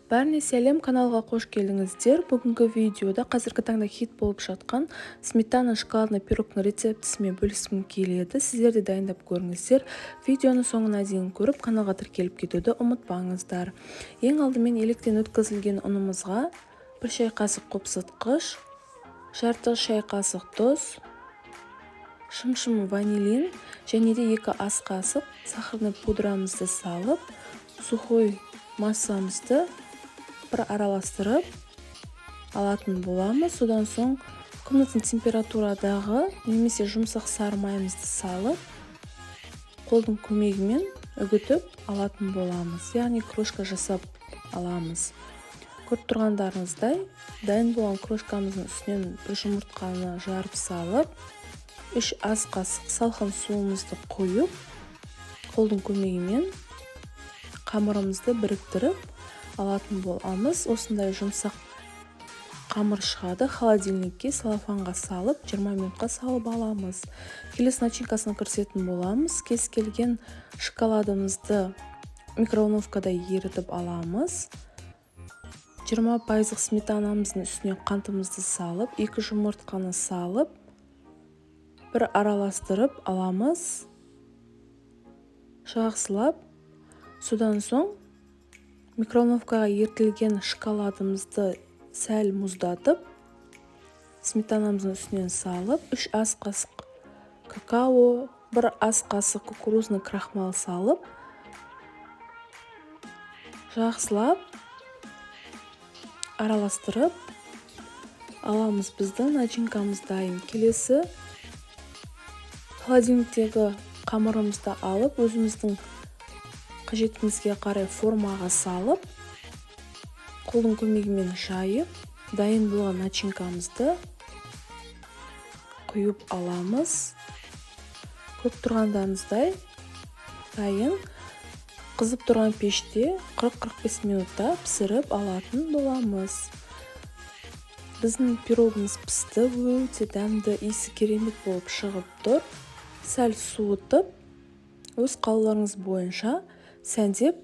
Бәріне сәлем, каналға қош келдіңіздер. Бүгінгі видеода қазіргі таңда хит болып жатқан сметана шоколадный пирогтың рецептісімен бөліскім келеді. Сіздер де дайындап көріңіздер. Видеоны соңына дейін көріп, каналға тіркеліп кетуді ұмытпаңыздар. Ең алдымен електен өткізілген ұнымызға 1 шай қасық қопсытқыш, жарты шай қасық тұз, шым-шым ванилин және де 2 ас қасық сахарный пудрамызды салып, сухой массамызды бір араластырып алатын боламыз. Содан соң комнатный температурадағы немесе жұмсақ сары майымызды салып, қолдың көмегімен үгітіп алатын боламыз. Яғни крошка жасап аламыз. Көріп тұрғандарыңыздай, дайын болған крошкамыздың үстінен бір жұмыртқаны жарып салып, 3 ас қасық салқын суымызды қойып, қолдың көмегімен қамырымызды біріктіріп алатын боламыз. Осындай жұмсақ қамыр шығады. Холодильникке салафанға салып 20 минутқа салып аламыз. Келесі начинкасын кірісетін боламыз. Кез келген шоколадымызды микроволновкада ерітіп аламыз. 20% сметанамыздың үстіне қантымызды салып, 2 жұмыртқаны салып, бір араластырып аламыз. Жақсылап. Содан соң микроволновкаға ерітілген шоколадымызды сәл мұздатып, сметанамыздың үстінен салып, 3 ас қасық какао, 1 ас қасық кукурузный крахмал салып, жақсылап араластырып аламыз. Біздің начинкамыз дайын. Келесі холодильниктегі қамырымызды алып, өзіміздің қажетімізге қарай формаға салып, қолдың көмегімен жайып, дайын болған начинкамызды құйып аламыз. Көріп тұрғандарыңыздай дайын. Қызып тұрған пеште 40-45 минутта пісіріп алатын боламыз. Біздің пирогымыз пісті, өте дәмді, иісі керемет болып шығып тұр. Сәл суытып, өз қалауларыңыз бойынша сәндеп,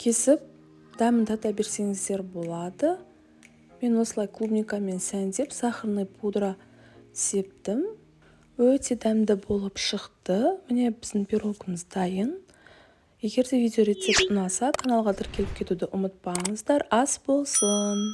кесіп, дәмін тата берсеңіздер болады. Мен осылай клубникамен сәндеп, сахарный пудра септім. Өте дәмді болып шықты. Міне біздің пирогымыз дайын. Егер де видео рецепт ұнаса, каналға тіркеліп кетуді ұмытпаңыздар. Ас болсын!